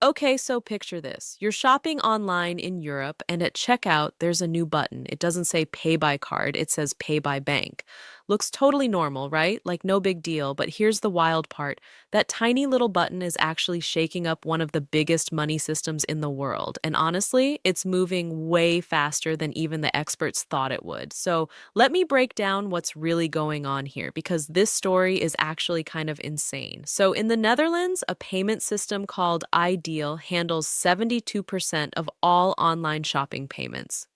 Okay, so picture this. You're shopping online in Europe, and at checkout, there's a new button. It doesn't say pay by card, it says pay by bank. Looks totally normal, right? Like no big deal. But here's the wild part, that tiny little button is actually shaking up one of the biggest money systems in the world. And honestly, it's moving way faster than even the experts thought it would. So let me break down what's really going on here because this story is actually kind of insane. So, in the Netherlands, a payment system called Ideal handles 72% of all online shopping payments.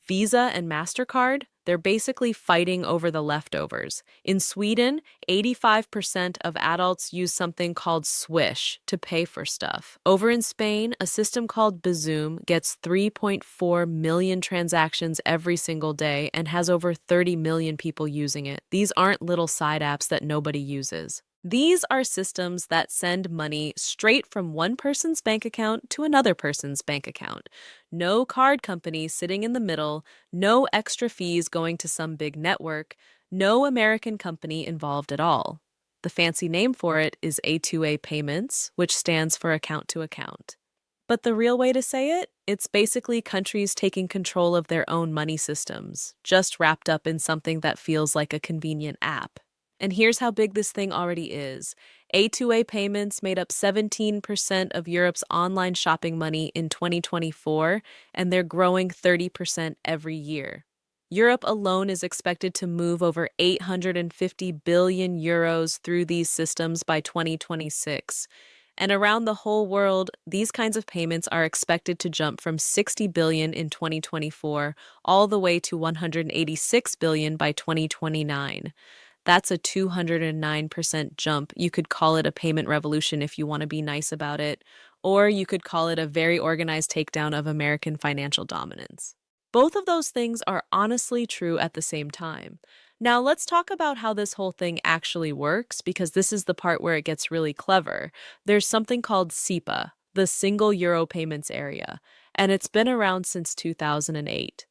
Visa and Mastercard, they're basically fighting over the leftovers. In Sweden, 85% of adults use something called Swish to pay for stuff. Over in Spain, a system called Bazoom gets 3.4 million transactions every single day and has over 30 million people using it. These aren't little side apps that nobody uses. These are systems that send money straight from one person's bank account to another person's bank account. No card company sitting in the middle, no extra fees going to some big network, no American company involved at all. The fancy name for it is A2A payments, which stands for account to account. But the real way to say it, it's basically countries taking control of their own money systems, just wrapped up in something that feels like a convenient app. And here's how big this thing already is. A2A payments made up 17% of Europe's online shopping money in 2024, and they're growing 30% every year. Europe alone is expected to move over 850 billion euros through these systems by 2026. And around the whole world, these kinds of payments are expected to jump from 60 billion in 2024 all the way to 186 billion by 2029. That's a 209% jump. You could call it a payment revolution if you want to be nice about it, or you could call it a very organized takedown of American financial dominance. Both of those things are honestly true at the same time. Now, let's talk about how this whole thing actually works, because this is the part where it gets really clever. There's something called SEPA, the Single Euro Payments Area, and it's been around since 2008.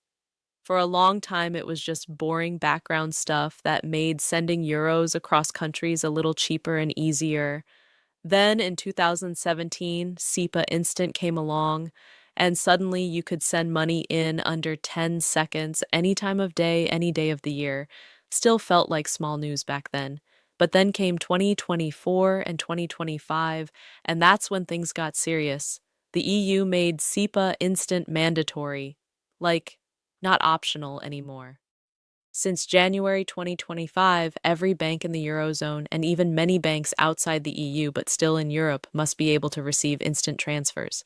For a long time, it was just boring background stuff that made sending euros across countries a little cheaper and easier. Then in 2017, SEPA Instant came along, and suddenly you could send money in under 10 seconds any time of day, any day of the year. Still felt like small news back then. But then came 2024 and 2025, and that's when things got serious. The EU made SEPA Instant mandatory. Like, not optional anymore. Since January 2025, every bank in the Eurozone and even many banks outside the EU but still in Europe must be able to receive instant transfers.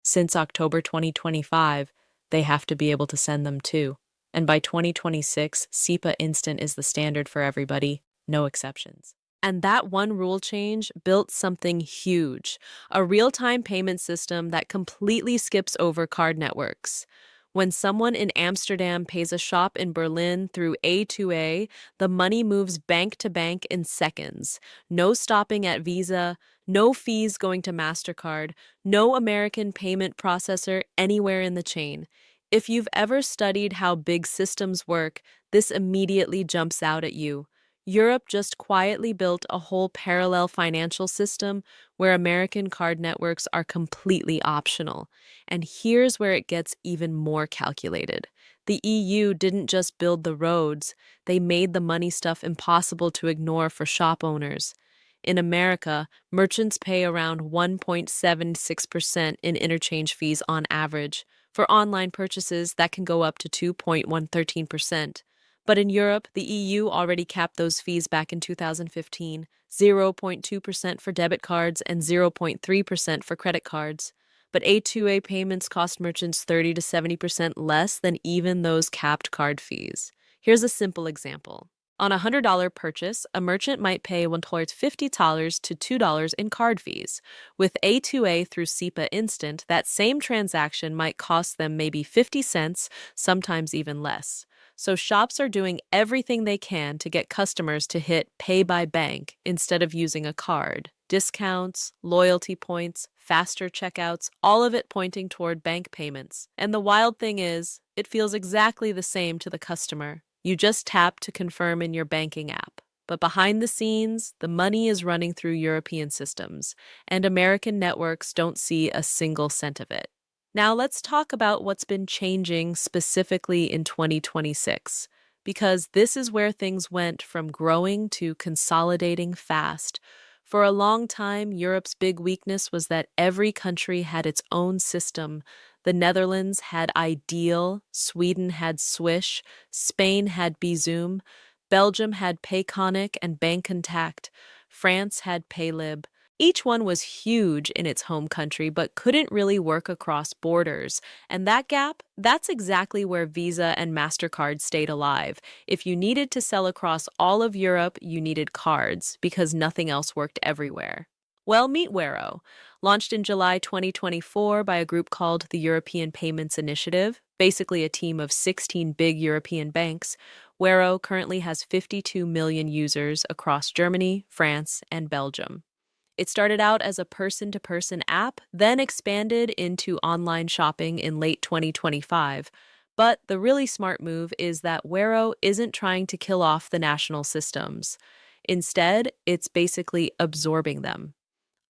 Since October 2025, they have to be able to send them too. And by 2026, SEPA Instant is the standard for everybody, no exceptions. And that one rule change built something huge, a real-time payment system that completely skips over card networks. When someone in Amsterdam pays a shop in Berlin through A2A, the money moves bank to bank in seconds. No stopping at Visa, no fees going to Mastercard, no American payment processor anywhere in the chain. If you've ever studied how big systems work, this immediately jumps out at you. Europe just quietly built a whole parallel financial system where American card networks are completely optional. And here's where it gets even more calculated. The EU didn't just build the roads, they made the money stuff impossible to ignore for shop owners. In America, merchants pay around 1.76% in interchange fees on average. For online purchases, that can go up to 2.113%. But in Europe, the EU already capped those fees back in 2015, 0.2% for debit cards and 0.3% for credit cards. But A2A payments cost merchants 30 to 70% less than even those capped card fees. Here's a simple example. On a $100 purchase, a merchant might pay $150 to $2 in card fees. With A2A through SEPA Instant, that same transaction might cost them maybe 50 cents, sometimes even less. So shops are doing everything they can to get customers to hit pay by bank instead of using a card. Discounts, loyalty points, faster checkouts, all of it pointing toward bank payments. And the wild thing is, it feels exactly the same to the customer. You just tap to confirm in your banking app. But behind the scenes, the money is running through European systems, and American networks don't see a single cent of it. Now, let's talk about what's been changing specifically in 2026, because this is where things went from growing to consolidating fast. For a long time, Europe's big weakness was that every country had its own system. The Netherlands had Ideal, Sweden had Swish, Spain had Bizum, Belgium had Payconic and Bancontact, France had Paylib. Each one was huge in its home country but couldn't really work across borders. And that gap, that's exactly where Visa and Mastercard stayed alive. If you needed to sell across all of Europe, you needed cards because nothing else worked everywhere. Well, meet Wero. Launched in July 2024 by a group called the European Payments Initiative, basically a team of 16 big European banks, Wero currently has 52 million users across Germany, France, and Belgium. It started out as a person to person app, then expanded into online shopping in late 2025. But the really smart move is that Wero isn't trying to kill off the national systems. Instead, it's basically absorbing them.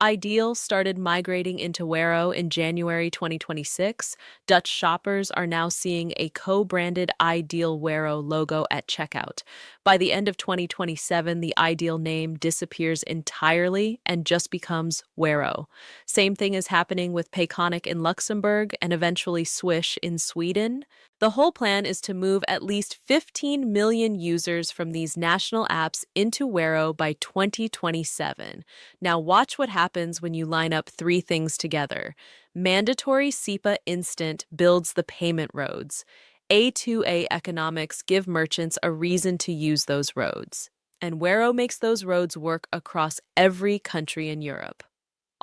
Ideal started migrating into Wero in January 2026. Dutch shoppers are now seeing a co-branded Ideal Wero logo at checkout. By the end of 2027, the Ideal name disappears entirely and just becomes Wero. Same thing is happening with Payconic in Luxembourg and eventually Swish in Sweden. The whole plan is to move at least 15 million users from these national apps into Wero by 2027. Now, watch what happens when you line up three things together. Mandatory SEPA Instant builds the payment roads. A2A economics give merchants a reason to use those roads. And Wero makes those roads work across every country in Europe.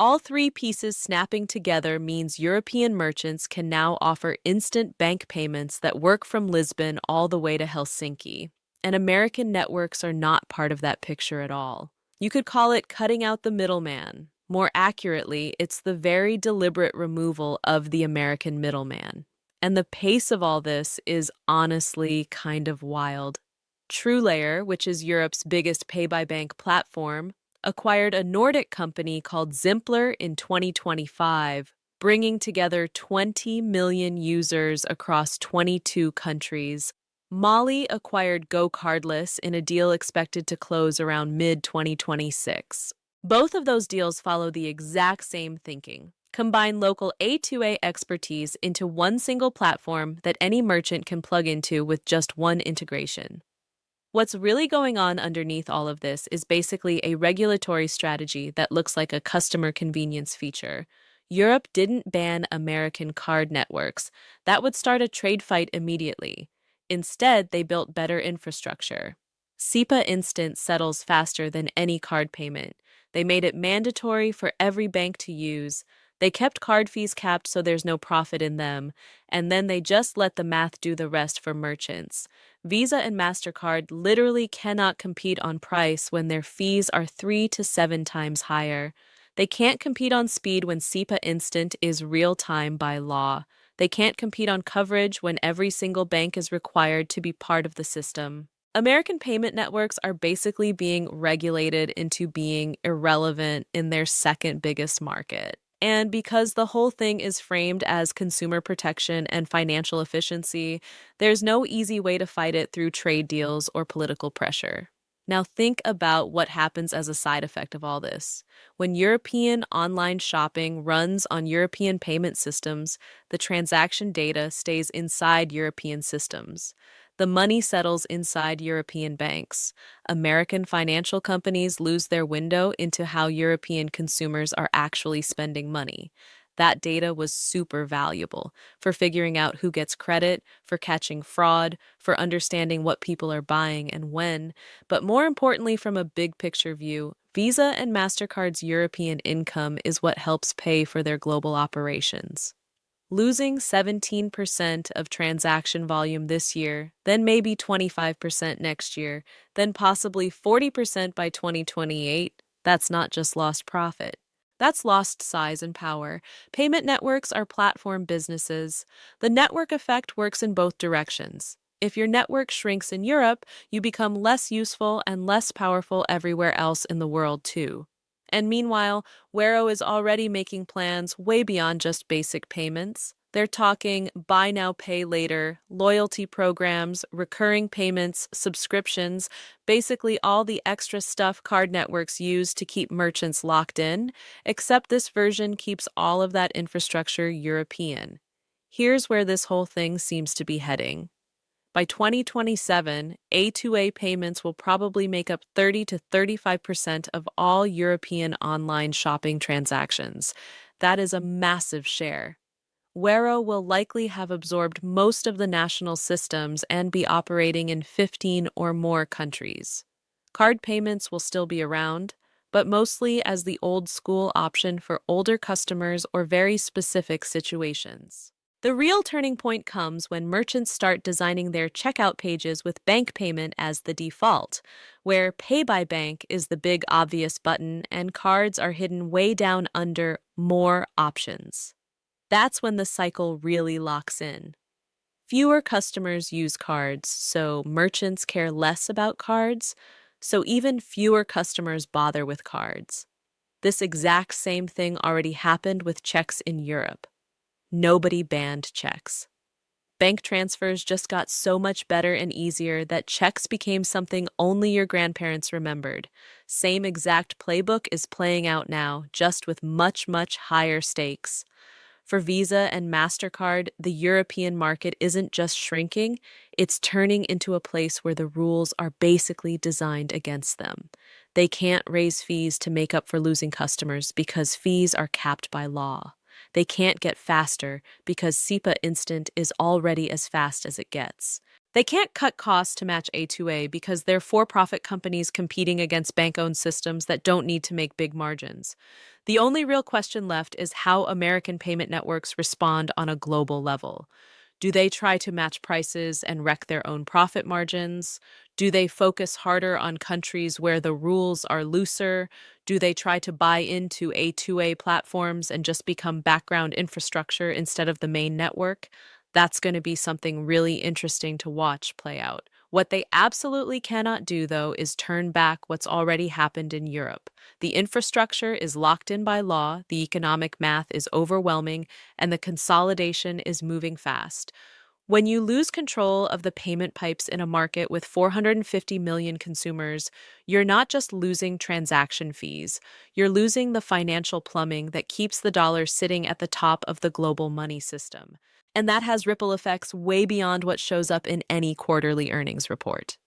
All three pieces snapping together means European merchants can now offer instant bank payments that work from Lisbon all the way to Helsinki. And American networks are not part of that picture at all. You could call it cutting out the middleman. More accurately, it's the very deliberate removal of the American middleman. And the pace of all this is honestly kind of wild. TrueLayer, which is Europe's biggest pay-by-bank platform, acquired a Nordic company called Zimpler in 2025, bringing together 20 million users across 22 countries. Mali acquired Go Cardless in a deal expected to close around mid-2026. Both of those deals follow the exact same thinking. Combine local A2A expertise into one single platform that any merchant can plug into with just one integration. What's really going on underneath all of this is basically a regulatory strategy that looks like a customer convenience feature. Europe didn't ban American card networks. That would start a trade fight immediately. Instead, they built better infrastructure. SEPA Instant settles faster than any card payment. They made it mandatory for every bank to use. They kept card fees capped so there's no profit in them. And then they just let the math do the rest for merchants. Visa and Mastercard literally cannot compete on price when their fees are 3 to 7 times higher. They can't compete on speed when SEPA Instant is real time by law. They can't compete on coverage when every single bank is required to be part of the system. American payment networks are basically being regulated into being irrelevant in their second biggest market. And because the whole thing is framed as consumer protection and financial efficiency, there's no easy way to fight it through trade deals or political pressure. Now, think about what happens as a side effect of all this. When European online shopping runs on European payment systems, the transaction data stays inside European systems. The money settles inside European banks. American financial companies lose their window into how European consumers are actually spending money. That data was super valuable for figuring out who gets credit, for catching fraud, for understanding what people are buying and when. But more importantly, from a big picture view, Visa and MasterCard's European income is what helps pay for their global operations. Losing 17% of transaction volume this year, then maybe 25% next year, then possibly 40% by 2028, that's not just lost profit. That's lost size and power. Payment networks are platform businesses. The network effect works in both directions. If your network shrinks in Europe, you become less useful and less powerful everywhere else in the world, too. And meanwhile, Wero is already making plans way beyond just basic payments. They're talking buy now, pay later, loyalty programs, recurring payments, subscriptions, basically all the extra stuff card networks use to keep merchants locked in, except this version keeps all of that infrastructure European. Here's where this whole thing seems to be heading. By 2027, A2A payments will probably make up 30 to 35% of all European online shopping transactions. That is a massive share. Wero will likely have absorbed most of the national systems and be operating in 15 or more countries. Card payments will still be around, but mostly as the old school option for older customers or very specific situations. The real turning point comes when merchants start designing their checkout pages with bank payment as the default, where Pay by Bank is the big obvious button and cards are hidden way down under More Options. That's when the cycle really locks in. Fewer customers use cards, so merchants care less about cards, so even fewer customers bother with cards. This exact same thing already happened with checks in Europe. Nobody banned checks. Bank transfers just got so much better and easier that checks became something only your grandparents remembered. Same exact playbook is playing out now, just with much, much higher stakes. For Visa and Mastercard, the European market isn't just shrinking, it's turning into a place where the rules are basically designed against them. They can't raise fees to make up for losing customers because fees are capped by law. They can't get faster because SEPA Instant is already as fast as it gets. They can't cut costs to match A2A because they're for-profit companies competing against bank-owned systems that don't need to make big margins. The only real question left is how American payment networks respond on a global level. Do they try to match prices and wreck their own profit margins? Do they focus harder on countries where the rules are looser? Do they try to buy into A2A platforms and just become background infrastructure instead of the main network? That's going to be something really interesting to watch play out. What they absolutely cannot do, though, is turn back what's already happened in Europe. The infrastructure is locked in by law, the economic math is overwhelming, and the consolidation is moving fast. When you lose control of the payment pipes in a market with 450 million consumers, you're not just losing transaction fees, you're losing the financial plumbing that keeps the dollar sitting at the top of the global money system. And that has ripple effects way beyond what shows up in any quarterly earnings report.